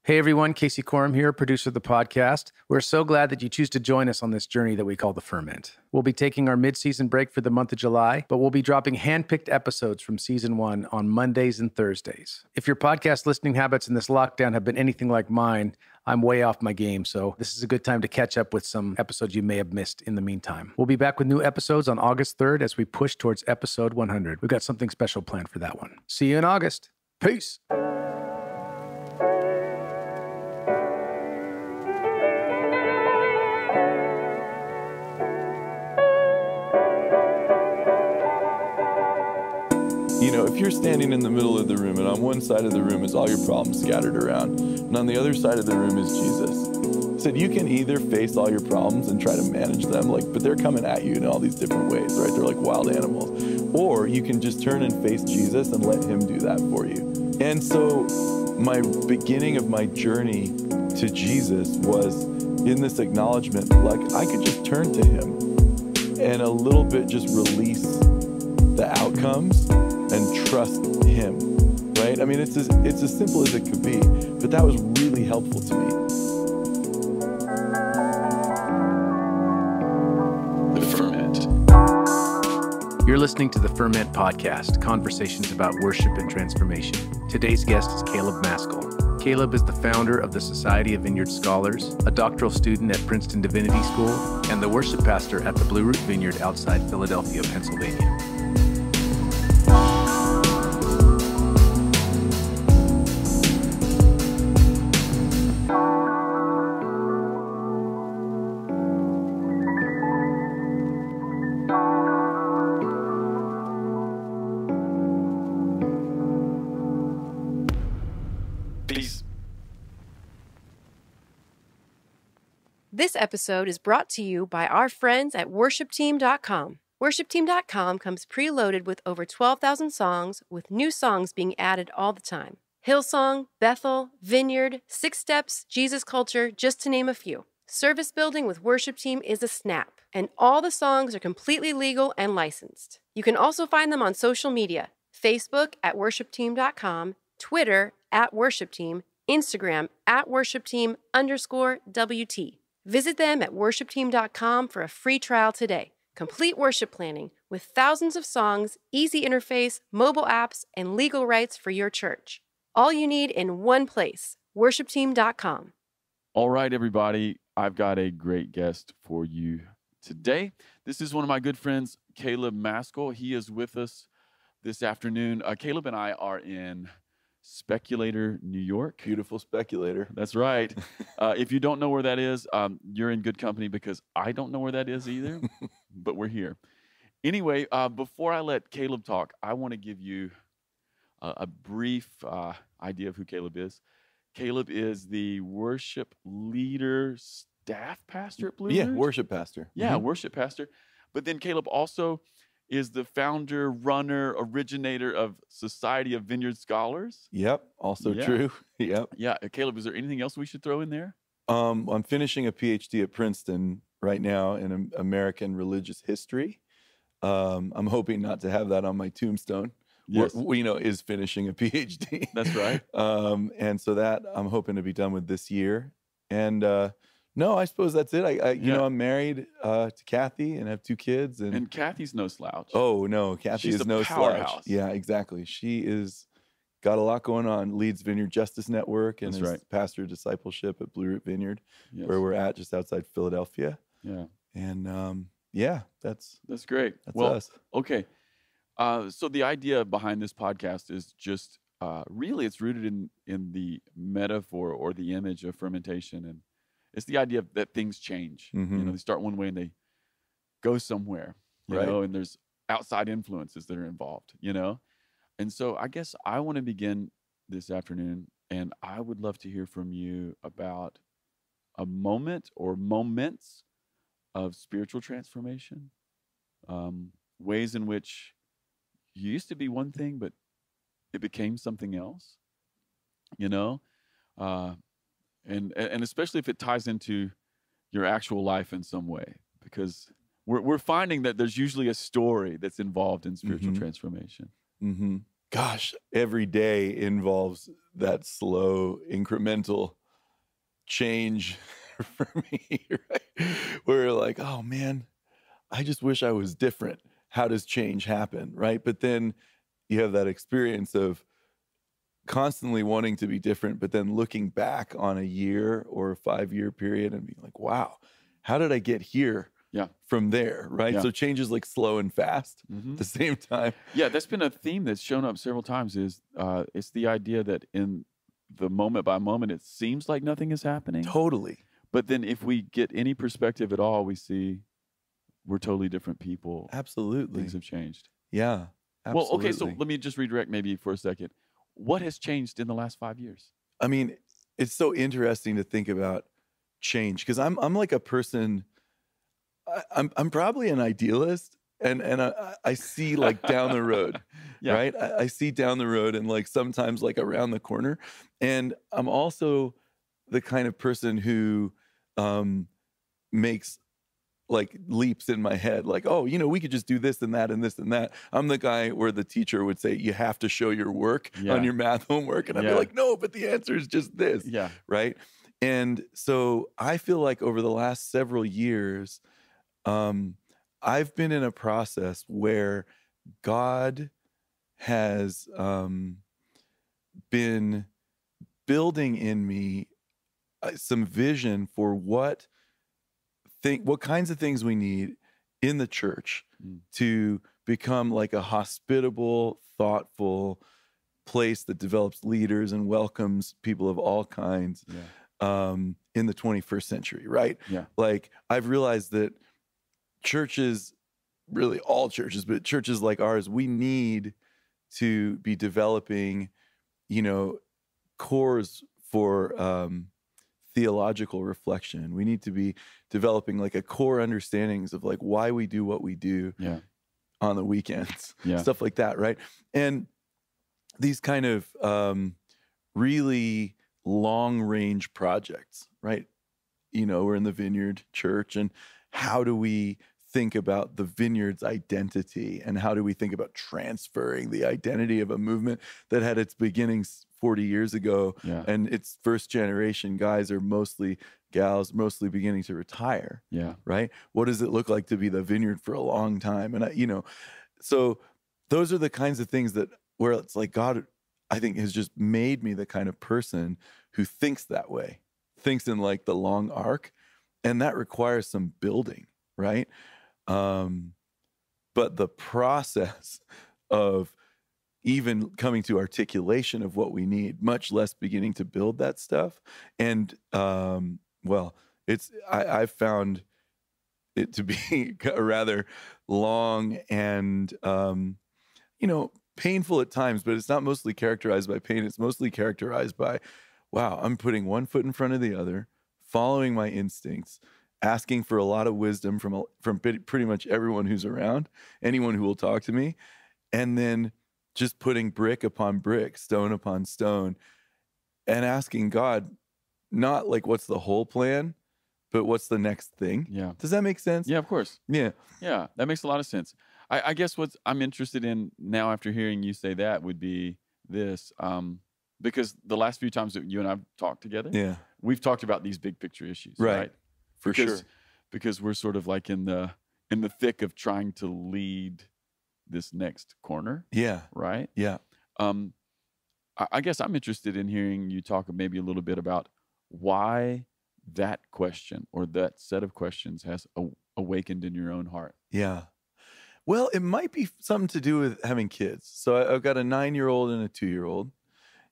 Hey everyone, Casey Corum here, producer of the podcast. We're so glad that you choose to join us on this journey that we call the Ferment. We'll be taking our mid-season break for the month of July, but we'll be dropping hand-picked episodes from season 1 on Mondays and Thursdays. If your podcast listening habits in this lockdown have been anything like mine, I'm way off my game, so this is a good time to catch up with some episodes you may have missed in the meantime. We'll be back with new episodes on August 3rd as we push towards episode 100. We've got something special planned for that one. See you in August. Peace. You know, if you're standing in the middle of the room and on one side of the room is all your problems scattered around, and on the other side of the room is Jesus. He said you can either face all your problems and try to manage them, but they're coming at you in all these different ways, right? They're like wild animals. Or you can just turn and face Jesus and let him do that for you. And so my beginning of my journey to Jesus was in this acknowledgement, like I could just turn to him and a little bit just release the outcomes and trust him, right? I mean, it's as simple as it could be, but that was really helpful to me. The Ferment. You're listening to the Ferment podcast, conversations about worship and transformation. Today's guest is Caleb Maskell. Caleb is the founder of the Society of Vineyard Scholars, a doctoral student at Princeton Divinity School, and the worship pastor at the Blue Root Vineyard outside Philadelphia, Pennsylvania. This episode is brought to you by our friends at worshipteam.com. Worshipteam.com comes preloaded with over 12,000 songs, with new songs being added all the time. Hillsong, Bethel, Vineyard, Six Steps, Jesus Culture, just to name a few. Service building with Worship Team is a snap, and all the songs are completely legal and licensed. You can also find them on social media, Facebook at worshipteam.com, Twitter at worshipteam, Instagram at worshipteam_WT. Visit them at worshipteam.com for a free trial today. Complete worship planning with thousands of songs, easy interface, mobile apps, and legal rights for your church. All you need in one place, worshipteam.com. All right, everybody, I've got a great guest for you today. This is one of my good friends, Caleb Maskell. He is with us this afternoon. Caleb and I are in Speculator, New York. Beautiful Speculator. That's right. If you don't know where that is, you're in good company because I don't know where that is either, but we're here. Anyway, before I let Caleb talk, I want to give you a brief idea of who Caleb is. Caleb is the worship leader, staff pastor at Blue Root? Yeah, worship pastor. Yeah, worship pastor. But then Caleb also is the founder, runner, originator of Society of Vineyard Scholars. Yep, also true. Yep. Yeah, Caleb, is there anything else we should throw in there? I'm finishing a PhD at Princeton right now in American religious history. I'm hoping not to have that on my tombstone. Yes. Is finishing a PhD. That's right. And so that I'm hoping to be done with this year. And no, I suppose that's it. I'm married to Kathy and have 2 kids. And Kathy's no slouch. Oh, no, Kathy She's is no powerhouse. slouch. Yeah, exactly. She is got a lot going on. Leads Vineyard Justice Network and is pastor of discipleship at Blue Root Vineyard, where we're at just outside Philadelphia. Yeah. And that's great. That's well, us. Okay. So the idea behind this podcast is just really it's rooted in the metaphor or the image of fermentation, and it's the idea that things change. Mm-hmm. They start one way and they go somewhere, you know, and there's outside influences that are involved, And so I guess I want to begin this afternoon, and I would love to hear from you about a moment or moments of spiritual transformation, ways in which you used to be one thing, but it became something else, and especially if it ties into your actual life in some way, because we're finding that there's usually a story that's involved in spiritual transformation. Mm-hmm. gosh, every day involves that slow, incremental change for me, right? Where you're like, oh man, I just wish I was different. How does change happen, right? But then you have that experience of constantly wanting to be different, but then looking back on a year or a 5-year period and being like, wow, how did I get here from there, right? So change is like slow and fast at the same time. Yeah, that's been a theme that's shown up several times is it's the idea that in the moment by moment, it seems like nothing is happening. Totally. But then if we get any perspective at all, we see we're totally different people. Absolutely. Things have changed. Yeah, absolutely. Well, okay, so let me just redirect maybe for a second. What has changed in the last 5 years? I mean, it's so interesting to think about change because I'm like a person, I'm probably an idealist and I see like down the road, right? I see down the road and like sometimes like around the corner. And I'm also the kind of person who makes like leaps in my head, like, oh, you know, we could just do this and that and this and that. I'm the guy where the teacher would say, you have to show your work on your math homework. And I'd be like, no, but the answer is just this. Right. And so I feel like over the last several years, I've been in a process where God has been building in me some vision for what kinds of things we need in the church to become like a hospitable, thoughtful place that develops leaders and welcomes people of all kinds in the 21st century, right? Like I've realized that churches, really all churches, but churches like ours, we need to be developing, you know, cores for theological reflection. We need to be developing like a core understandings of like why we do what we do on the weekends, stuff like that, right? And these kind of really long range projects, right? You know, we're in the Vineyard Church, and how do we think about the Vineyard's identity, and how do we think about transferring the identity of a movement that had its beginnings 40 years ago and its first generation guys are mostly gals, mostly beginning to retire, right? What does it look like to be the Vineyard for a long time? And you know, so those are the kinds of things that where it's like God, I think, has just made me the kind of person who thinks that way, thinks in like the long arc, and that requires some building, right? But the process of even coming to articulation of what we need, much less beginning to build that stuff. And, well, I've found it to be a rather long and, you know, painful at times, but it's not mostly characterized by pain. It's mostly characterized by, wow, I'm putting one foot in front of the other, following my instincts, asking for a lot of wisdom from pretty much everyone who's around, anyone who will talk to me, and then just putting brick upon brick, stone upon stone, and asking God, not like what's the whole plan, but what's the next thing? Does that make sense? Yeah, of course. Yeah, that makes a lot of sense. I guess what I'm interested in now after hearing you say that would be this, because the last few times that you and I've talked together, we've talked about these big picture issues, right? Because we're sort of like in the thick of trying to lead this next corner. Right? I guess I'm interested in hearing you talk maybe a little bit about why that question or that set of questions has awakened in your own heart. Well, it might be something to do with having kids. So I've got a 9-year-old and a 2-year-old,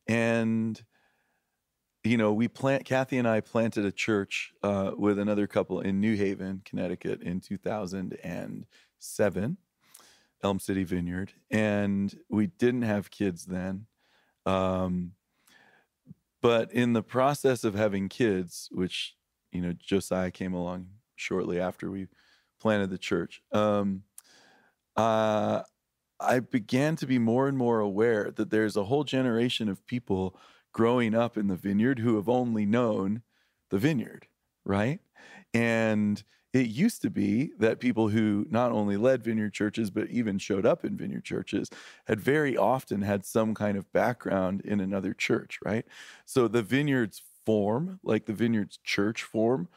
and you know, Kathy and I planted a church with another couple in New Haven, Connecticut in 2007, Elm City Vineyard. And we didn't have kids then. But in the process of having kids, which, you know, Josiah came along shortly after we planted the church, I began to be more and more aware that there's a whole generation of people growing up in the Vineyard who have only known the Vineyard, right? And it used to be that people who not only led vineyard churches, but even showed up in vineyard churches had very often had some kind of background in another church, right? So the vineyards form, like the vineyards church form,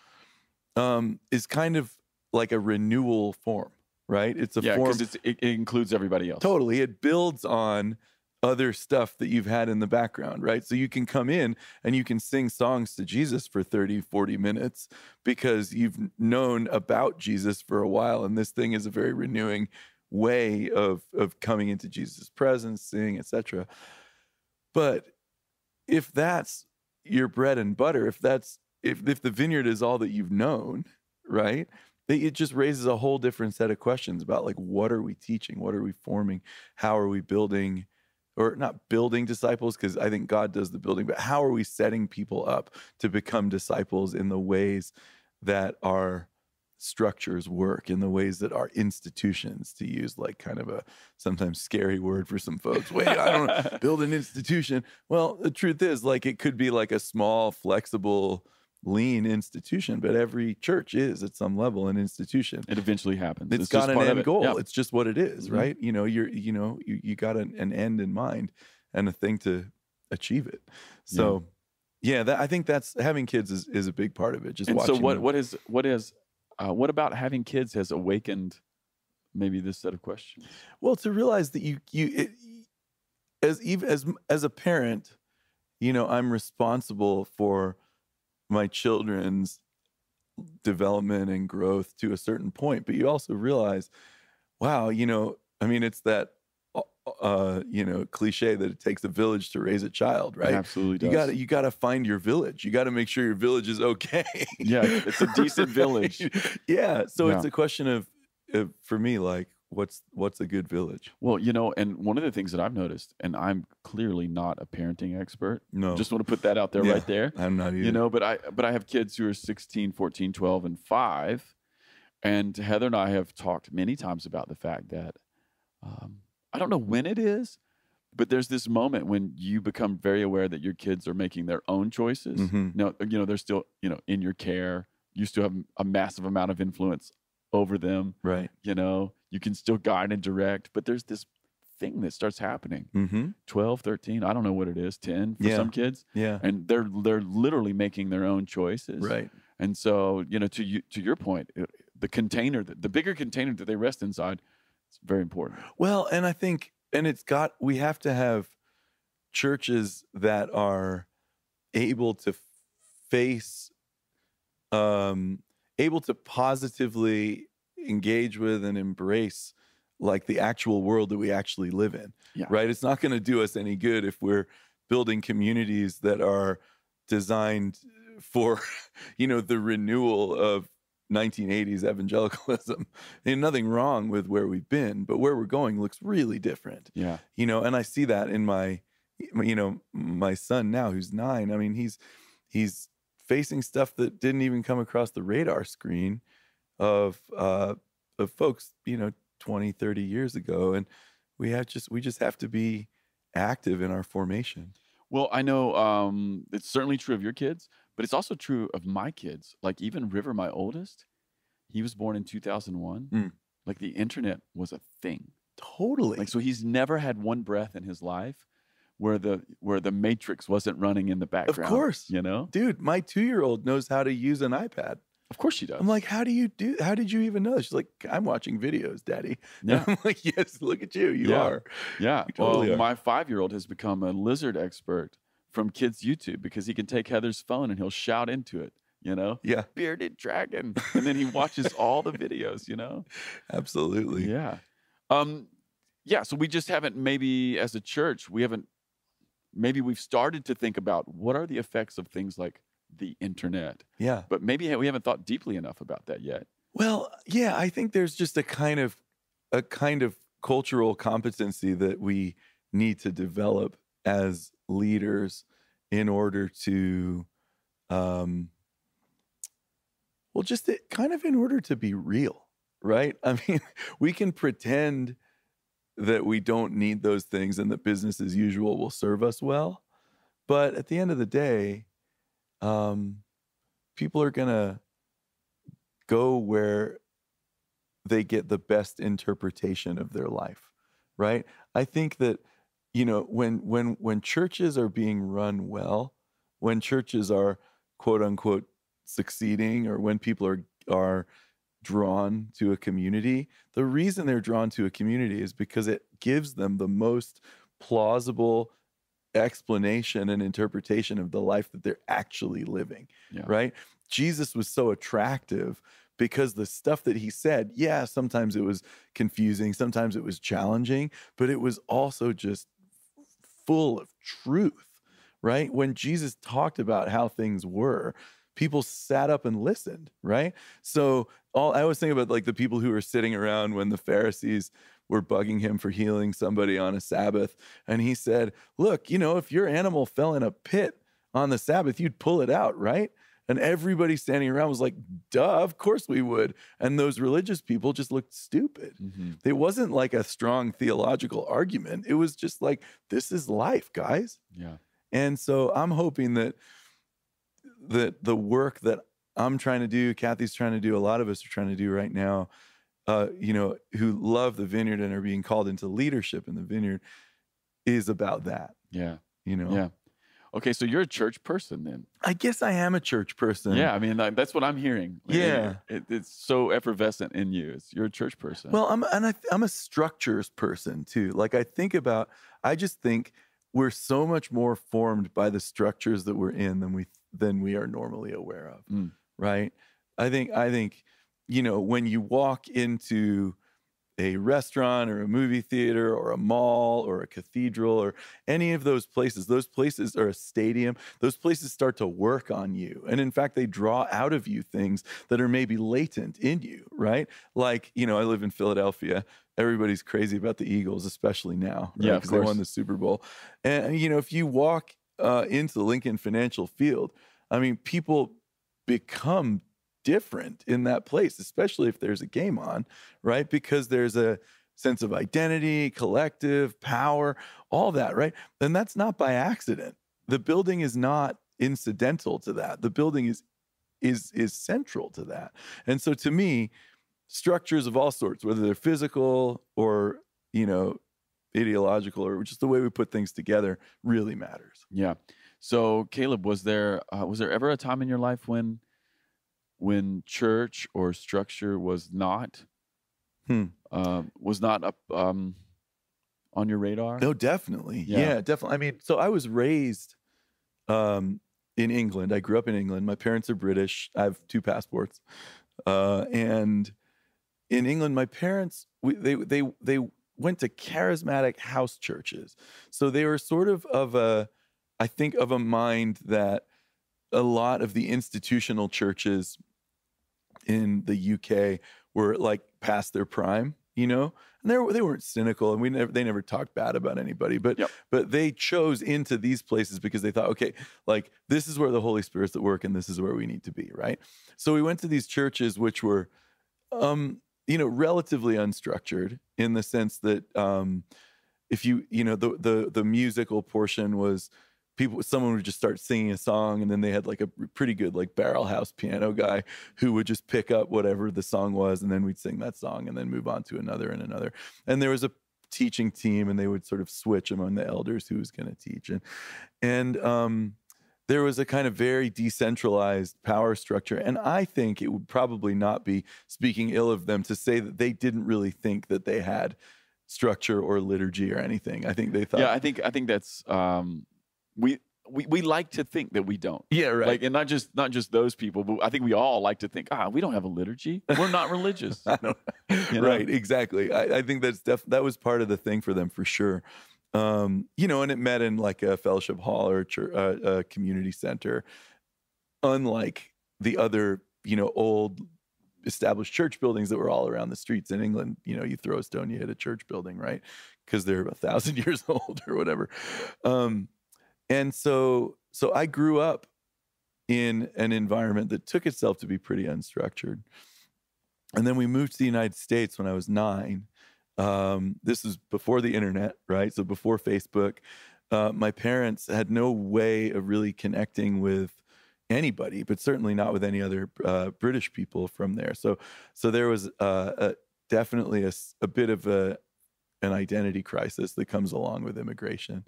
is kind of like a renewal form, right? It's a form. Because it includes everybody else. Totally. It builds on other stuff that you've had in the background, right? So you can come in and you can sing songs to Jesus for 30, 40 minutes because you've known about Jesus for a while. And this thing is a very renewing way of coming into Jesus' presence, sing, etc. But if that's your bread and butter, if the vineyard is all that you've known, right? It just raises a whole different set of questions about like, what are we teaching? What are we forming? How are we building, or not building disciples? Because I think God does the building, but how are we setting people up to become disciples in the ways that our structures work, in the ways that our institutions, to use like kind of a sometimes scary word for some folks. Wait, I don't build an institution. Well, the truth is, like, it could be like a small, flexible, lean institution, but every church is at some level an institution. It eventually happens. It's got an end goal. Yeah. It's just what it is, right? You know, you got an end in mind and a thing to achieve it. So I think that's, having kids is a big part of it. Just and watching. So what about having kids has awakened maybe this set of questions? Well, to realize that as a parent, you know, I'm responsible for my children's development and growth to a certain point, but you also realize, wow, you know, I mean, it's that, cliche that it takes a village to raise a child, right? It absolutely does. You gotta find your village. You gotta make sure your village is okay. Yeah, it's a decent village. Yeah. So it's a question of, for me, like, what's a good village? Well, you know, and one of the things that I've noticed, and I'm clearly not a parenting expert. No. Just want to put that out there right there. I'm not either. You know, but I have kids who are 16, 14, 12, and 5. And Heather and I have talked many times about the fact that I don't know when it is, but there's this moment when you become very aware that your kids are making their own choices. Mm-hmm. Now, you know, they're still, you know, in your care. You still have a massive amount of influence over them. Right. You know, you can still guide and direct, but there's this thing that starts happening. Mm-hmm. 12, 13, I don't know what it is, 10 for some kids. Yeah. And they're literally making their own choices. Right. And so, you know, to your point, the container, the bigger container that they rest inside, it's very important. Well, and I think, we have to have churches that are able to face, able to positively engage with and embrace like the actual world that we actually live in, right? It's not going to do us any good if we're building communities that are designed for, you know, the renewal of 1980s evangelicalism. There's nothing wrong with where we've been, but where we're going looks really different. Yeah. You know, and I see that in my son now, who's 9. I mean, he's facing stuff that didn't even come across the radar screen of folks, you know, 20, 30 years ago. And we just have to be active in our formation. Well, I know it's certainly true of your kids, but it's also true of my kids. Like even River, my oldest, he was born in 2001. Like the internet was a thing. Totally. Like, so he's never had one breath in his life where the Matrix wasn't running in the background. Of course. You know? Dude, my 2-year-old knows how to use an iPad. Of course she does. I'm like, how did you even know? She's like, I'm watching videos, Daddy. Yeah. And I'm like, yes, look at you. You are. Yeah. You totally are. My 5-year-old has become a lizard expert from kids' YouTube because he can take Heather's phone and he'll shout into it, you know? Yeah. Bearded dragon. And then he watches all the videos, you know? Absolutely. Yeah. So we just haven't, maybe as a church, maybe we've started to think about what are the effects of things like the internet. Yeah. But maybe we haven't thought deeply enough about that yet. Well, yeah, I think there's just a kind of cultural competency that we need to develop as leaders in order to, in order to be real, right? I mean, we can pretend that we don't need those things and that business as usual will serve us well. But at the end of the day, people are going to go where they get the best interpretation of their life, right? I think that, when churches are being run well, when churches are quote unquote succeeding, or when people are drawn to a community, the reason they're drawn to a community is because it gives them the most plausible explanation and interpretation of the life that they're actually living, right? Jesus was so attractive because the stuff that he said, sometimes it was confusing, sometimes it was challenging, but it was also just full of truth, right? When Jesus talked about how things were, people sat up and listened, right? So I always think about like the people who were sitting around when the Pharisees were bugging him for healing somebody on a Sabbath. And he said, look, if your animal fell in a pit on the Sabbath, you'd pull it out, right? And everybody standing around was like, duh, of course we would. And those religious people just looked stupid. It wasn't like a strong theological argument. It was just like, this is life, guys. Yeah. And so I'm hoping that the work that I'm trying to do, Kathy's trying to do, a lot of us are trying to do right now, who love the vineyard and are being called into leadership in the vineyard, is about that. Yeah. Yeah. Okay, so you're a church person then. I guess I am a church person. Yeah, I mean, that's what I'm hearing. Yeah. It's so effervescent in you. You're a church person. Well, I'm a structures person too. Like I just think we're so much more formed by the structures that we're in than we are normally aware of, right? I think when you walk into a restaurant or a movie theater or a mall or a cathedral or any of those places, or a stadium, those places start to work on you. And in fact, they draw out of you things that are maybe latent in you, right? Like, I live in Philadelphia. Everybody's crazy about the Eagles, especially now, right? Yeah, because they won the Super Bowl. And, if you walk into Lincoln Financial Field, I mean, people become different in that place, especially if there's a game on, right? Because there's a sense of identity, collective power, all that, right? And that's not by accident. The building is not incidental to that. The building is central to that. And so to me, structures of all sorts, whether they're physical or, ideological or just the way we put things together, really matters. Yeah. So Caleb, was there ever a time in your life when church or structure was not up on your radar? No, definitely. Yeah, definitely. I mean, so I was raised in England. I grew up in England. My parents are British. I have 2 passports. And in England, my parents, they went to charismatic house churches. So they were sort of a mind that a lot of the institutional churches in the UK were like past their prime, and they weren't cynical, and they never talked bad about anybody, but they chose into these places because they thought, okay, like this is where the Holy Spirit's at work, and this is where we need to be, right? So we went to these churches which were, relatively unstructured in the sense that if the musical portion was, someone would just start singing a song, and then they had like a pretty good like barrel house piano guy who would just pick up whatever the song was, and then we'd sing that song and then move on to another and another. And there was a teaching team, and they would sort of switch among the elders who was going to teach. And there was a kind of very decentralized power structure. And I think it would probably not be speaking ill of them to say that they didn't really think that they had structure or liturgy or anything. I think they thought. Yeah, I think that's we like to think that we don't. Yeah, right. Like, and not just those people, but I think we all like to think, we don't have a liturgy. We're not religious. Right, exactly. I think that was part of the thing for them for sure. And it met in like a fellowship hall or a community center, unlike the other, old established church buildings that were all around the streets in England. You throw a stone, you hit a church building, right? Because they're 1,000 years old or whatever. And so I grew up in an environment that took itself to be pretty unstructured. And then we moved to the United States when I was 9. This is before the internet, right? So before Facebook. My parents had no way of really connecting with, anybody, but certainly not with any other British people from there. So there was definitely a bit of an identity crisis that comes along with immigration,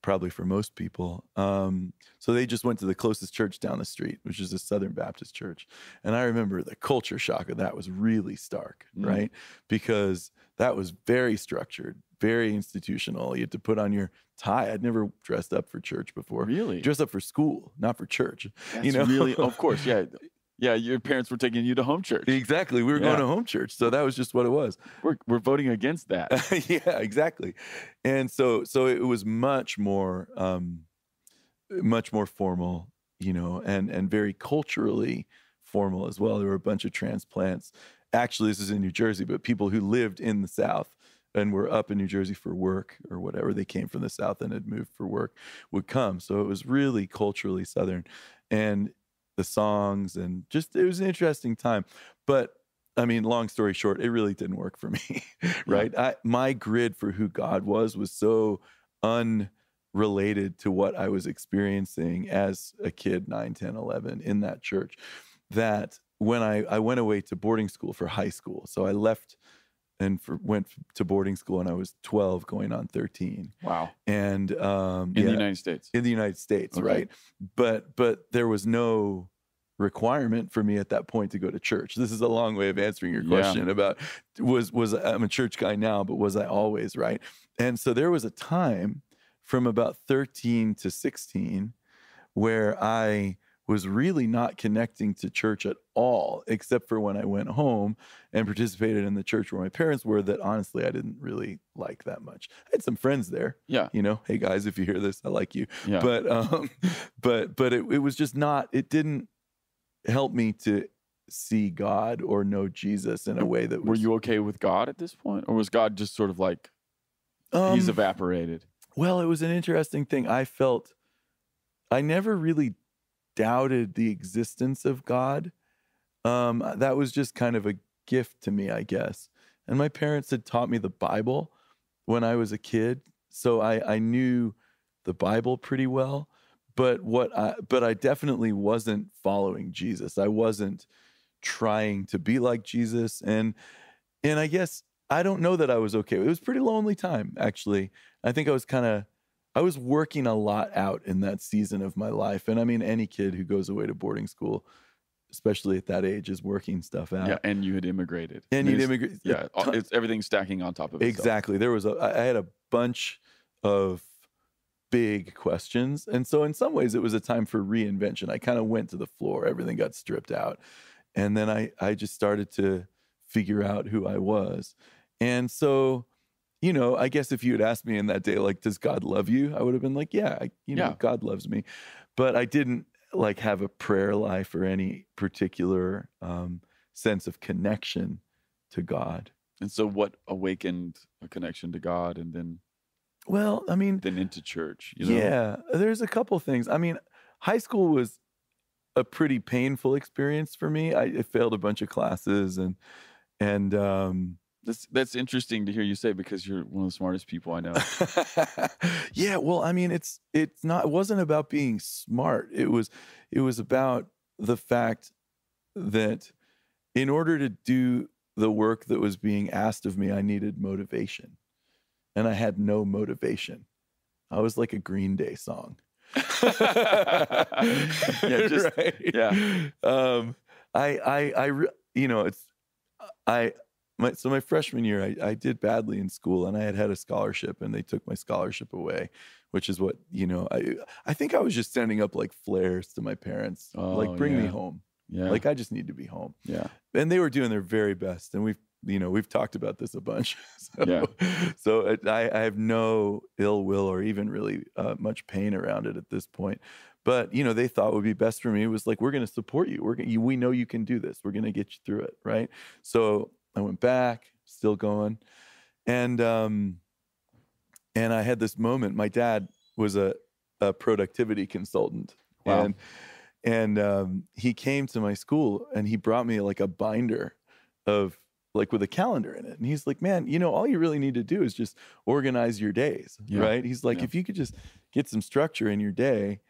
probably for most people. So they just went to the closest church down the street, which is a Southern Baptist church. And I remember the culture shock of that was really stark, right? Because that was very structured, very institutional. You had to put on your tie. I'd never dressed up for church before. Really? Dressed up for school, not for church. That's really, of course, yeah. Yeah, your parents were taking you to home church. Exactly. We were going to home church. So that was just what it was. We're voting against that. Yeah, exactly. And so it was much more formal, and very culturally formal as well. There were a bunch of transplants. Actually, this is in New Jersey, but people who lived in the South and were up in New Jersey for work or whatever, they came from the South and had moved for work, would come. So it was really culturally Southern. And the songs and it was an interesting time. But I mean, long story short, it really didn't work for me, right? My grid for who God was so unrelated to what I was experiencing as a kid, 9, 10, 11 in that church, that when I went away to boarding school for high school, so I left and went to boarding school when I was 12, going on 13. Wow. And in the United States. In the United States, okay. Right? But there was no requirement for me at that point to go to church. This is a long way of answering your question about was I'm a church guy now, but was I always, right? And so there was a time from about 13 to 16 where I was really not connecting to church at all, except for when I went home and participated in the church where my parents were, that honestly I didn't really like that much. I had some friends there. Yeah. Hey guys, if you hear this, I like you. Yeah. But it was just not, it didn't help me to see God or know Jesus in a way that was... Were you okay with God at this point? Or was God just sort of like, he's evaporated? Well, it was an interesting thing. I never really doubted the existence of God. That was just kind of a gift to me, I guess. And my parents had taught me the Bible when I was a kid, so I knew the Bible pretty well. But I definitely wasn't following Jesus. I wasn't trying to be like Jesus, and I guess I don't know that I was okay. It was a pretty lonely time, actually. I think I was working a lot out in that season of my life. And I mean, any kid who goes away to boarding school, especially at that age, is working stuff out. Yeah, and you had immigrated. And you'd immigrated. Yeah, it's everything stacking on top of itself. Exactly. I had a bunch of big questions. And so in some ways, it was a time for reinvention. I kind of went to the floor. Everything got stripped out. And then I just started to figure out who I was. And so... I guess if you had asked me in that day, like, does God love you? I would have been like, yeah, God loves me. But I didn't have a prayer life or any particular sense of connection to God. And so what awakened a connection to God and then... Well, I mean... Then into church, Yeah, there's a couple things. I mean, high school was a pretty painful experience for me. I failed a bunch of classes and That's interesting to hear you say, because you're one of the smartest people I know. Yeah, well, I mean, it wasn't about being smart. It was about the fact that in order to do the work that was being asked of me, I needed motivation. And I had no motivation. I was like a Green Day song. So my freshman year, I did badly in school, and I had a scholarship, and they took my scholarship away, which is what, I think I was just sending up like flares to my parents, bring me home. Yeah. Like, I just need to be home. Yeah. And they were doing their very best. And we've talked about this a bunch. So I have no ill will or even really much pain around it at this point. But, they thought would be best for me was like, we're going to support you. We know you can do this. We're going to get you through it. Right. So I went back, still going. And I had this moment. My dad was a productivity consultant. Wow. And he came to my school and he brought me like a binder of with a calendar in it. And he's like, man, all you really need to do is just organize your days. Yeah. Right. He's like, if you could just get some structure in your day,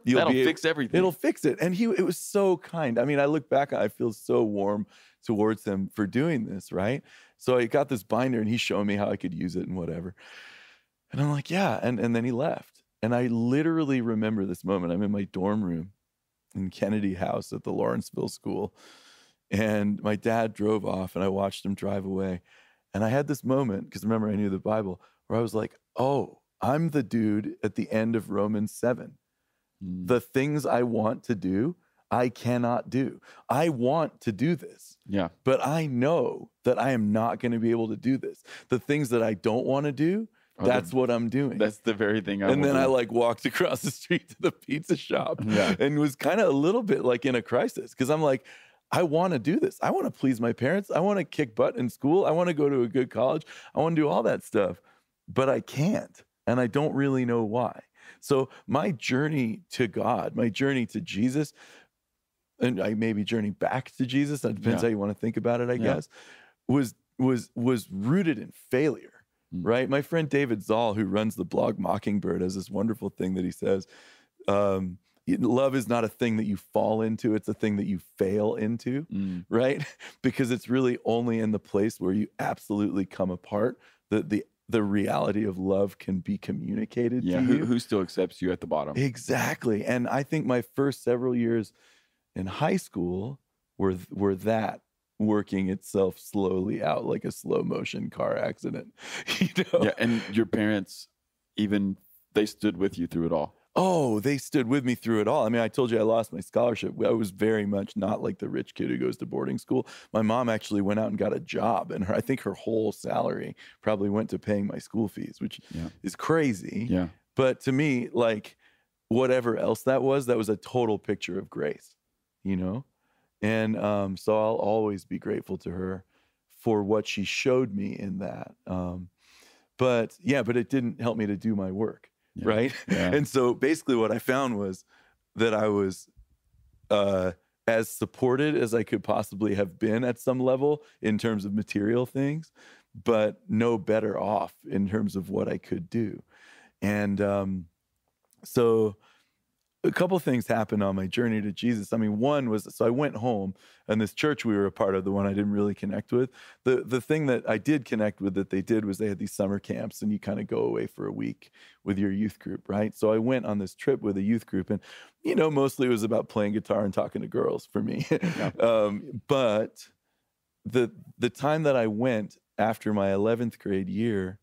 That'll fix everything. It'll fix it. And it was so kind. I mean, I look back, I feel so warm towards him for doing this, right? So I got this binder and he's showing me how I could use it and whatever. And I'm like, yeah. And then he left. And I literally remember this moment. I'm in my dorm room in Kennedy House at the Lawrenceville School. And my dad drove off and I watched him drive away. And I had this moment, because remember I knew the Bible, where I was like, oh, I'm the dude at the end of Romans 7. The things I want to do, I cannot do. I want to do this. Yeah. But I know that I am not going to be able to do this. The things that I don't want to do, that's what I'm doing. That's the very thing And then I like walked across the street to the pizza shop and was kind of a little bit like in a crisis, because I'm like, I want to do this. I want to please my parents. I want to kick butt in school. I want to go to a good college. I want to do all that stuff, but I can't. And I don't really know why. So my journey to God, my journey to Jesus, and I maybe journey back to Jesus, that depends how you want to think about it, I guess, was rooted in failure, right? My friend David Zoll, who runs the blog Mockingbird, has this wonderful thing that he says, love is not a thing that you fall into, it's a thing that you fail into, right? Because it's really only in the place where you absolutely come apart that the reality of love can be communicated to you. Who still accepts you at the bottom. Exactly. And I think my first several years in high school were that working itself slowly out like a slow motion car accident. Yeah, and your parents, even they stood with you through it all. Oh, they stood with me through it all. I mean, I told you I lost my scholarship. I was very much not like the rich kid who goes to boarding school. My mom actually went out and got a job, and I think her whole salary probably went to paying my school fees, which is crazy. Yeah. But to me, like whatever else that was a total picture of grace, And so I'll always be grateful to her for what she showed me in that. But it didn't help me to do my work. Yeah. Right. Yeah. And so basically what I found was that I was as supported as I could possibly have been at some level in terms of material things, but no better off in terms of what I could do. And so a couple of things happened on my journey to Jesus. I mean, one was, so I went home, and this church we were a part of, the one I didn't really connect with, the thing that I did connect with that they did was they had these summer camps, and you kind of go away for a week with your youth group, right? So I went on this trip with a youth group, and, mostly it was about playing guitar and talking to girls for me. But the time that I went after my 11th grade year,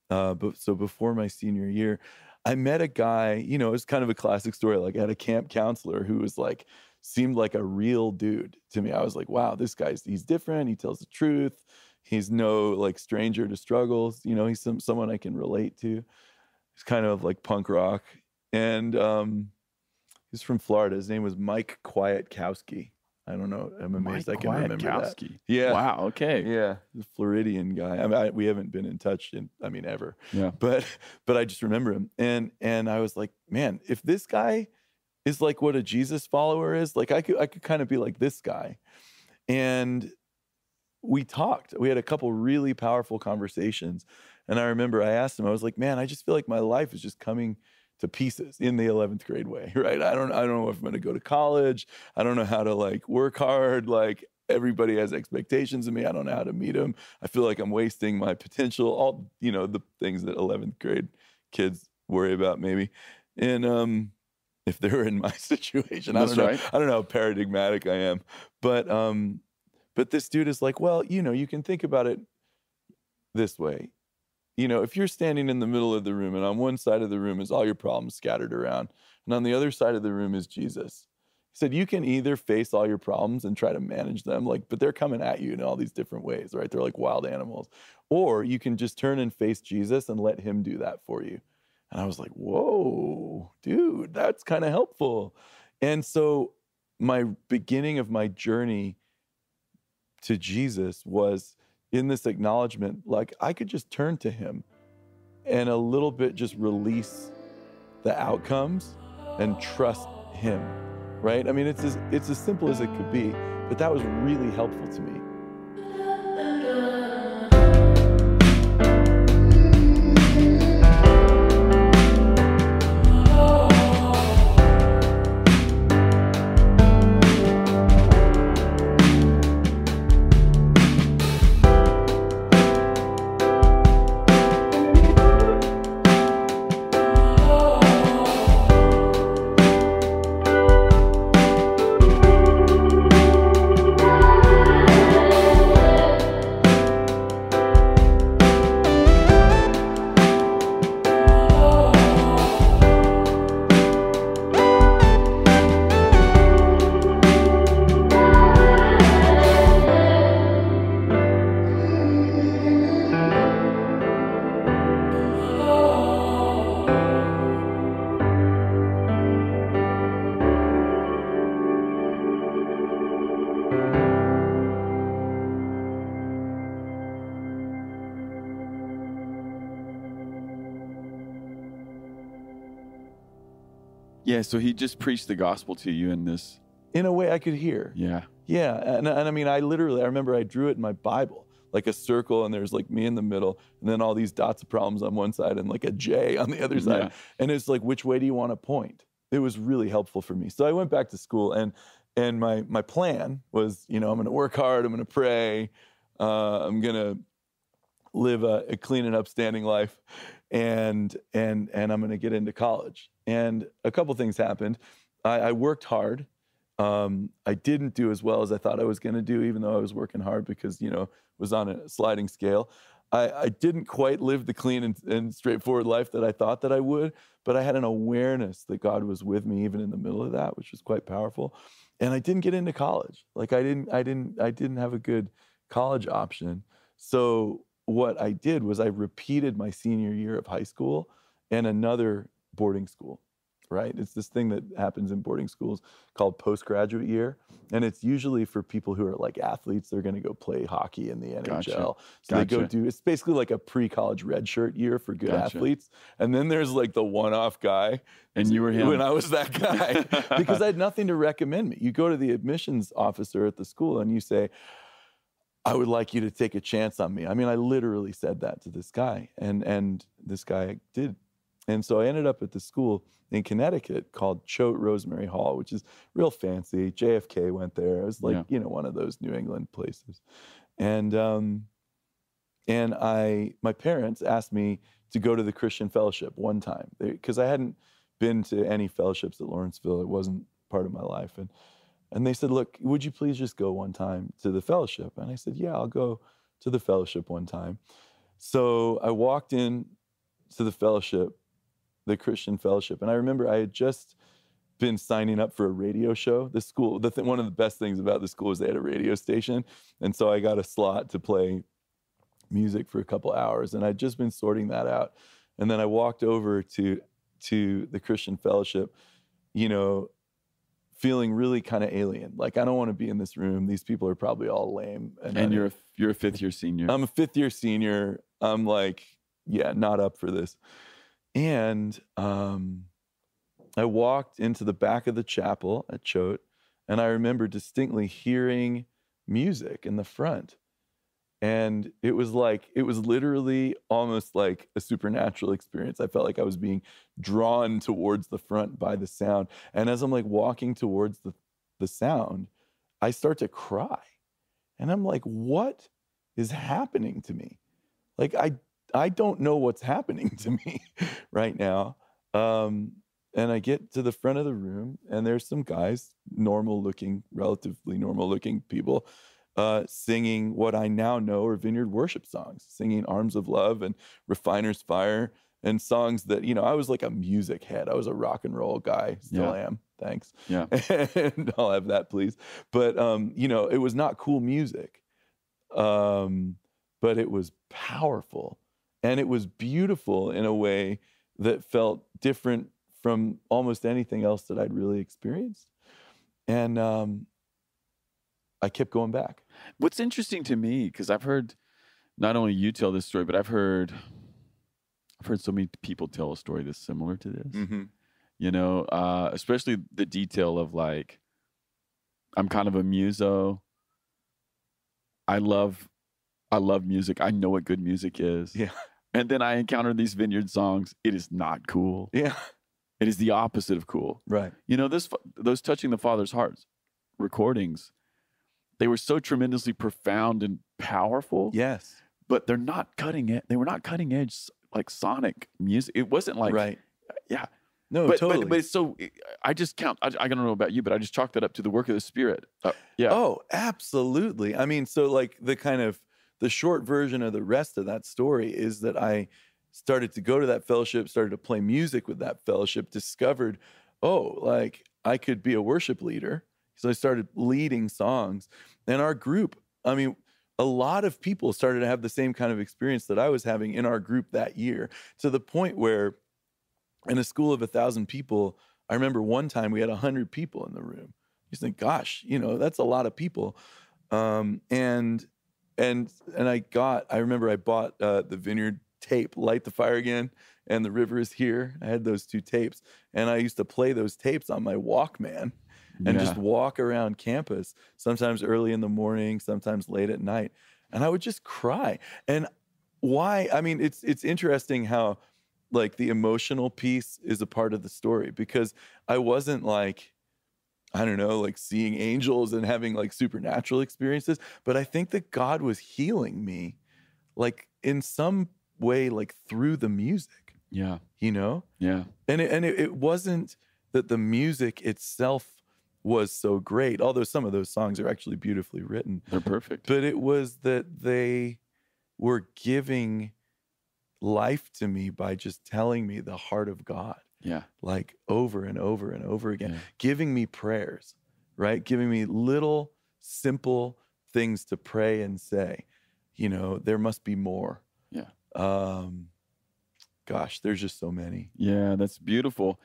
so before my senior year, I met a guy, it was kind of a classic story. Like I had a camp counselor who was like, seemed like a real dude to me. I was like, wow, this he's different. He tells the truth. He's no like stranger to struggles. He's someone I can relate to. He's kind of like punk rock. And he's from Florida. His name was Mike Kwiatkowski. I don't know. I'm amazed I can remember that. Yeah. Wow. Okay. Yeah. The Floridian guy. I mean, we haven't been in touch ever. Yeah. But I just remember him. And I was like, man, if this guy is like what a Jesus follower is, like I could kind of be like this guy. And we talked. We had a couple really powerful conversations. And I remember I asked him, I was like, man, I just feel like my life is just coming to pieces in the 11th grade way, right? I don't know if I'm going to go to college. I don't know how to like work hard. Like everybody has expectations of me. I don't know how to meet them. I feel like I'm wasting my potential, all, the things that 11th grade kids worry about maybe. And if they're in my situation, I don't know. I don't know how paradigmatic I am, but this dude is like, well, you can think about it this way. If you're standing in the middle of the room and on one side of the room is all your problems scattered around, and on the other side of the room is Jesus. He said, you can either face all your problems and try to manage them, but they're coming at you in all these different ways, right? They're like wild animals. Or you can just turn and face Jesus and let him do that for you. And I was like, whoa, dude, that's kind of helpful. And so my beginning of my journey to Jesus was in this acknowledgement, like I could just turn to him and a little bit just release the outcomes and trust him, right? I mean, it's as simple as it could be, but that was really helpful to me. Yeah, so he just preached the gospel to you in this. In a way I could hear. Yeah. Yeah, and I mean, I remember I drew it in my Bible, like a circle, and there's like me in the middle, and then all these dots of problems on one side and like a J on the other side. Yeah. And it's like, which way do you want to point? It was really helpful for me. So I went back to school, and my plan was, I'm going to work hard, I'm going to pray, I'm going to live a clean and upstanding life, and I'm going to get into college. And a couple things happened. I worked hard. I didn't do as well as I thought I was going to do, even though I was working hard because, was on a sliding scale. I didn't quite live the clean and straightforward life that I thought that I would, but I had an awareness that God was with me even in the middle of that, which was quite powerful. And I didn't get into college. Like I didn't have a good college option. So what I did was I repeated my senior year of high school and another boarding school. Right? It's this thing that happens in boarding schools called postgraduate year. And it's usually for people who are like athletes. They're going to go play hockey in the NHL. Gotcha. So they go it's basically like a pre-college redshirt year for good athletes. And then there's like the one-off guy. And you were him. When I was that guy. Because I had nothing to recommend me. You go to the admissions officer at the school and you say, I would like you to take a chance on me. I mean, I literally said that to this guy. And this guy did. And so I ended up at the school in Connecticut called Choate Rosemary Hall, which is real fancy. JFK went there. It was like, one of those New England places. And my parents asked me to go to the Christian Fellowship one time because I hadn't been to any fellowships at Lawrenceville. It wasn't part of my life. And they said, look, would you please just go one time to the fellowship? And I said, yeah, I'll go to the fellowship one time. So I walked in to the fellowship, the Christian Fellowship. And I remember I had just been signing up for a radio show. The school, one of the best things about the school was they had a radio station. And so I got a slot to play music for a couple hours. And I'd just been sorting that out. And then I walked over to the Christian Fellowship, feeling really kind of alien. Like, I don't want to be in this room. These people are probably all lame. And you're a fifth year senior. I'm a fifth year senior. I'm like, not up for this. And I walked into the back of the chapel at Choate, and I remember distinctly hearing music in the front. And it was literally almost like a supernatural experience. I felt like I was being drawn towards the front by the sound. And as I'm like walking towards the sound, I start to cry. And I'm like, what is happening to me? Like, I don't know what's happening to me right now. And I get to the front of the room, and there's some guys, relatively normal looking people, singing what I now know are vineyard worship songs, singing Arms of Love and Refiner's Fire, and songs that, I was like a music head. I was a rock and roll guy, still am. Thanks. Yeah. And I'll have that, please. But, it was not cool music, but it was powerful. And it was beautiful in a way that felt different from almost anything else that I'd really experienced. And I kept going back. What's interesting to me, because I've heard not only you tell this story, but I've heard so many people tell a story that's similar to this. Mm-hmm. Especially the detail of like, I'm kind of a muso. I love music. I know what good music is. Yeah. And then I encounter these vineyard songs. It is not cool. Yeah. It is the opposite of cool. Right. Those Touching the Father's Heart recordings, they were so tremendously profound and powerful. Yes. But they were not cutting edge like sonic music. It wasn't like, right. Yeah. No, totally. But it's so, I don't know about you, but I just chalked that up to the work of the Spirit. Yeah. Oh, absolutely. I mean, so like the short version of the rest of that story is that I started to go to that fellowship, started to play music with that fellowship, discovered, like I could be a worship leader. So I started leading songs. And our group, I mean, a lot of people started to have the same kind of experience that I was having in our group that year, to the point where in a school of 1,000 people, I remember one time we had 100 people in the room. You think, gosh, that's a lot of people. And I remember I bought the Vineyard tape, Light the Fire Again, and The River Is Here. I had those 2 tapes, and I used to play those tapes on my Walkman and just walk around campus, sometimes early in the morning, sometimes late at night. And I would just cry. And why? I mean, it's interesting how like the emotional piece is a part of the story, because I wasn't like, I don't know, like seeing angels and having like supernatural experiences, but I think that God was healing me like in some way, like through the music. Yeah. You know? Yeah. And it wasn't that the music itself was so great, although some of those songs are actually beautifully written. They're perfect. But it was that they were giving life to me by just telling me the heart of God. Yeah. Like over and over and over again, Yeah. giving me prayers, right? Giving me little simple things to pray and say, you know, there must be more. Yeah. Gosh, there's just so many. Yeah, that's beautiful.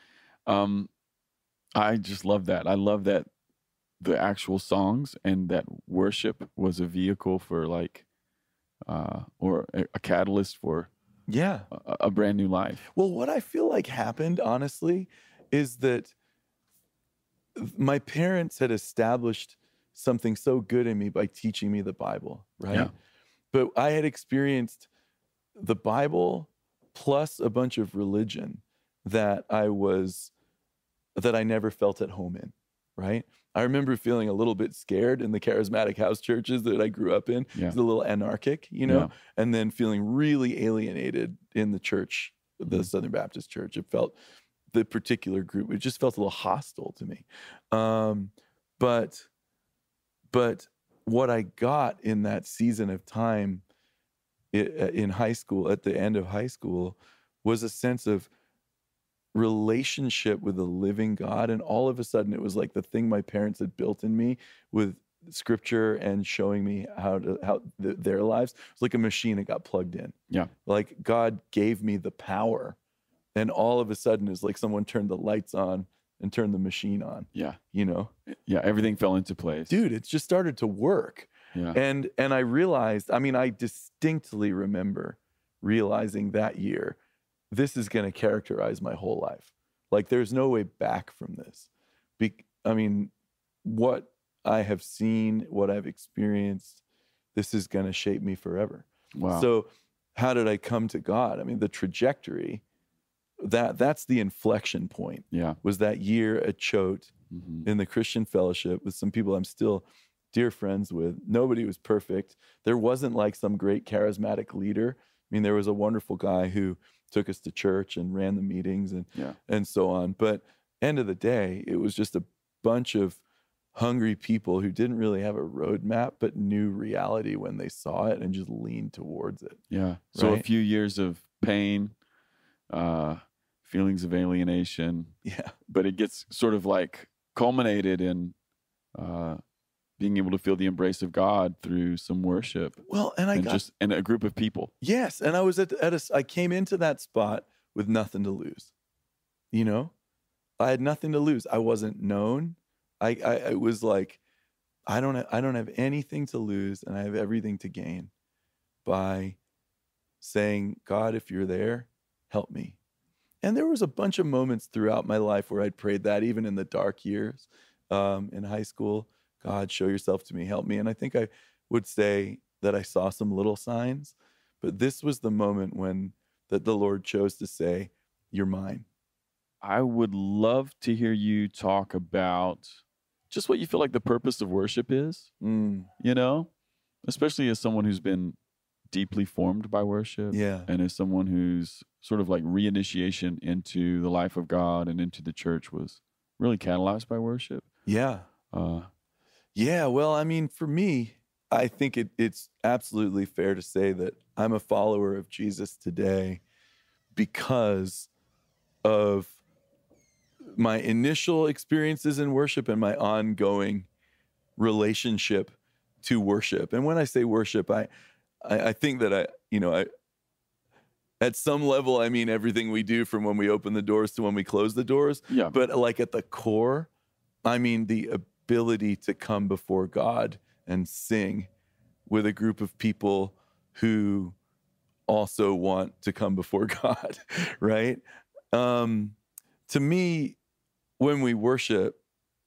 I just love that. I love that the actual songs and that worship was a vehicle for like, or a catalyst for a brand new life. Well, what I feel like happened, honestly, is that my parents had established something so good in me by teaching me the Bible, right? Yeah. But I had experienced the Bible plus a bunch of religion that I never felt at home in, right? I remember feeling a little bit scared in the charismatic house churches that I grew up in. Yeah. It was a little anarchic, you know, and then feeling really alienated in the church, the Southern Baptist Church. It felt, the particular group, it just felt a little hostile to me. But what I got in that season of time in high school, at the end of high school, was a sense of relationship with the living God. And all of a sudden it was like the thing my parents had built in me with scripture and showing me how their lives. It's like a machine that got plugged in. Yeah. Like God gave me the power, and all of a sudden it's like someone turned the lights on and turned the machine on. Yeah. You know? Yeah. Everything fell into place. Dude, it's just started to work. Yeah. And I realized, I mean, I distinctly remember realizing that year, this is going to characterize my whole life. Like there's no way back from this. I mean, what I have seen, what I've experienced, this is going to shape me forever. Wow. So how did I come to God? I mean, the trajectory, that's the inflection point. Yeah. Was that year at Choate in the Christian fellowship with some people I'm still dear friends with. Nobody was perfect. There wasn't like some great charismatic leader. I mean, there was a wonderful guy who took us to church and ran the meetings and so on. But end of the day, it was just a bunch of hungry people who didn't really have a roadmap, but knew reality when they saw it and just leaned towards it. Yeah. So Right? a few years of pain, feelings of alienation. Yeah. But it gets sort of like culminated in being able to feel the embrace of God through some worship. Well, and and a group of people. Yes, and I was I came into that spot with nothing to lose. You know, I had nothing to lose. I wasn't known. I was like, I don't have anything to lose, and I have everything to gain by saying, God, if you're there, help me. And there was a bunch of moments throughout my life where I'd prayed that, even in the dark years in high school. God, show yourself to me, help me. And I think I would say that I saw some little signs, but this was the moment when that the Lord chose to say, you're mine. I would love to hear you talk about just what you feel like the purpose of worship is, you know, especially as someone who's been deeply formed by worship. Yeah. And as someone who's sort of like reinitiation into the life of God and into the church was really catalyzed by worship. Yeah. Yeah, well, I mean, for me, I think it's absolutely fair to say that I'm a follower of Jesus today because of my initial experiences in worship and my ongoing relationship to worship. And when I say worship, I think that I at some level, I mean everything we do from when we open the doors to when we close the doors. Yeah. But like at the core, I mean the ability to come before God and sing with a group of people who also want to come before God, right? To me, when we worship,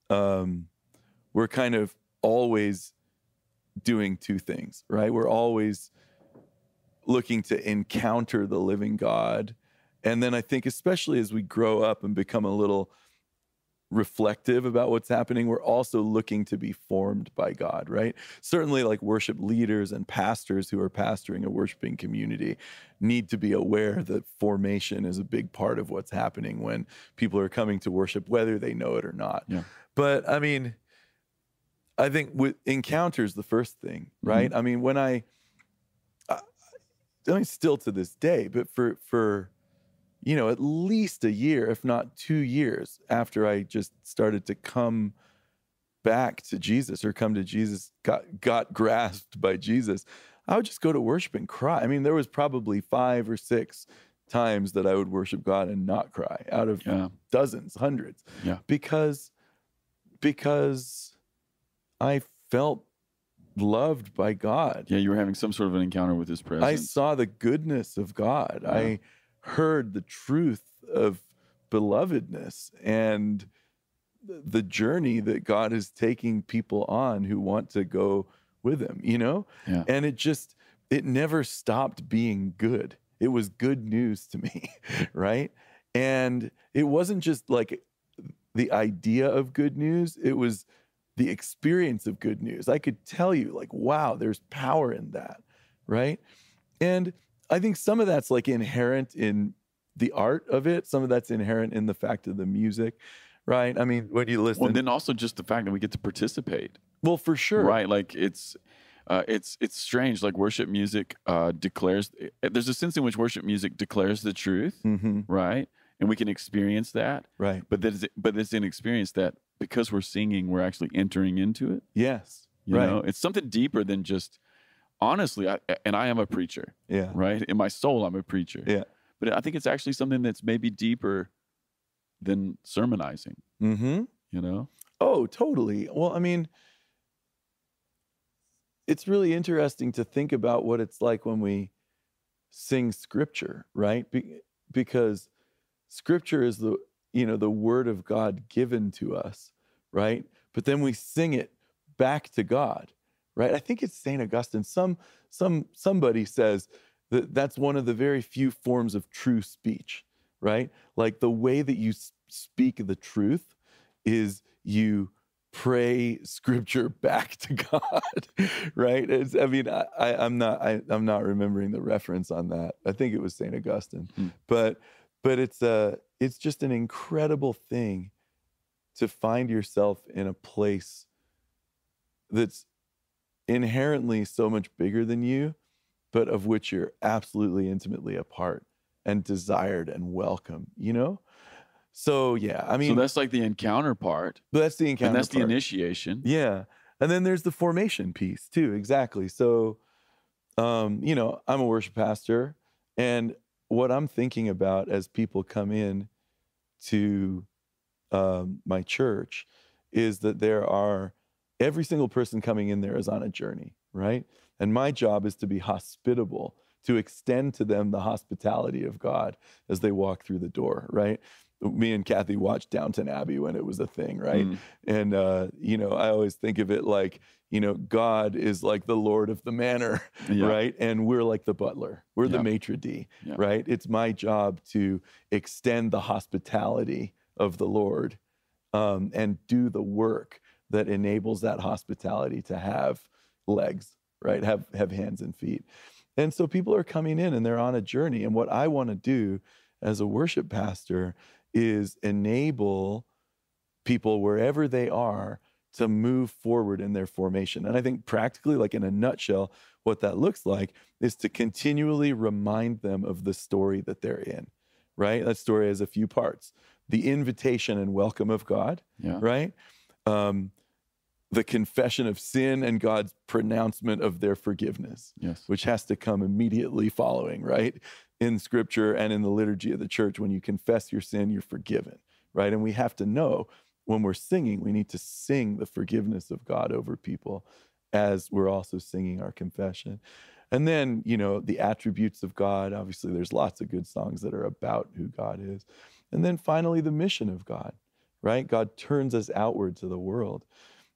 we're kind of always doing two things, right? We're always looking to encounter the living God. And then I think especially as we grow up and become a little reflective about what's happening, we're also looking to be formed by God, right? Certainly like worship leaders and pastors who are pastoring a worshiping community need to be aware that formation is a big part of what's happening when people are coming to worship, whether they know it or not. Yeah. But I mean, I think with encounters, the first thing, right? I mean, when I mean, still to this day, but for you know, at least a year, if not 2 years after I just started to come back to Jesus or come to Jesus, got grasped by Jesus, I would just go to worship and cry. I mean, there was probably 5 or 6 times that I would worship God and not cry out of dozens, hundreds, because I felt loved by God. Yeah, you were having some sort of an encounter with his presence. I saw the goodness of God. I heard the truth of belovedness and the journey that God is taking people on who want to go with him, you know? Yeah. And it never stopped being good. It was good news to me, right? And it wasn't just like the idea of good news, it was the experience of good news. I could tell you like, wow, there's power in that, right? And I think some of that's like inherent in the art of it. Some of that's inherent in the fact of the music, right? I mean, when you listen. Well, then also just the fact that we get to participate. Well, for sure. Right. Like it's strange. Like worship music declares, there's a sense in which worship music declares the truth, right? And we can experience that. Right. But it's an experience that because we're singing, we're actually entering into it. Yes. You know, it's something deeper than just, honestly, I am a preacher. Yeah. Right? In my soul, I'm a preacher. Yeah. But I think it's actually something that's maybe deeper than sermonizing. You know? Oh, totally. Well, I mean, it's really interesting to think about what it's like when we sing scripture, right? Because scripture is the word of God given to us, right? But then we sing it back to God. Right? I think it's St. Augustine. Somebody says that that's one of the very few forms of true speech, right? Like the way that you speak the truth is you pray scripture back to God, right? I'm not remembering the reference on that. I think it was St. Augustine, but it's just an incredible thing to find yourself in a place that's inherently so much bigger than you, but of which you're absolutely intimately a part and desired and welcome, you know? So, yeah, I mean. So that's like the encounter part. But that's the encounter and that's part. the initiation. Yeah. And then there's the formation piece too. Exactly. So, you know, I'm a worship pastor, and what I'm thinking about as people come in to my church is that every single person coming in there is on a journey, right? And my job is to be hospitable, to extend to them the hospitality of God as they walk through the door, right? Me and Kathy watched Downton Abbey when it was a thing, right? And, you know, I always think of it like, you know, God is like the Lord of the manor, right? And we're like the butler. We're the maitre d', right? It's my job to extend the hospitality of the Lord and do the work that enables that hospitality to have legs, right? Have hands and feet. And so people are coming in and they're on a journey. And what I want to do as a worship pastor is enable people wherever they are to move forward in their formation. And I think practically, like in a nutshell, what that looks like is to continually remind them of the story that they're in, right? That story has a few parts. The invitation and welcome of God, right? The confession of sin and God's pronouncement of their forgiveness, which has to come immediately following, right? In scripture and in the liturgy of the church, when you confess your sin, you're forgiven, right? And we have to know when we're singing, we need to sing the forgiveness of God over people as we're also singing our confession. And then, the attributes of God. Obviously, there's lots of good songs that are about who God is. And then finally, the mission of God, right? God turns us outward to the world.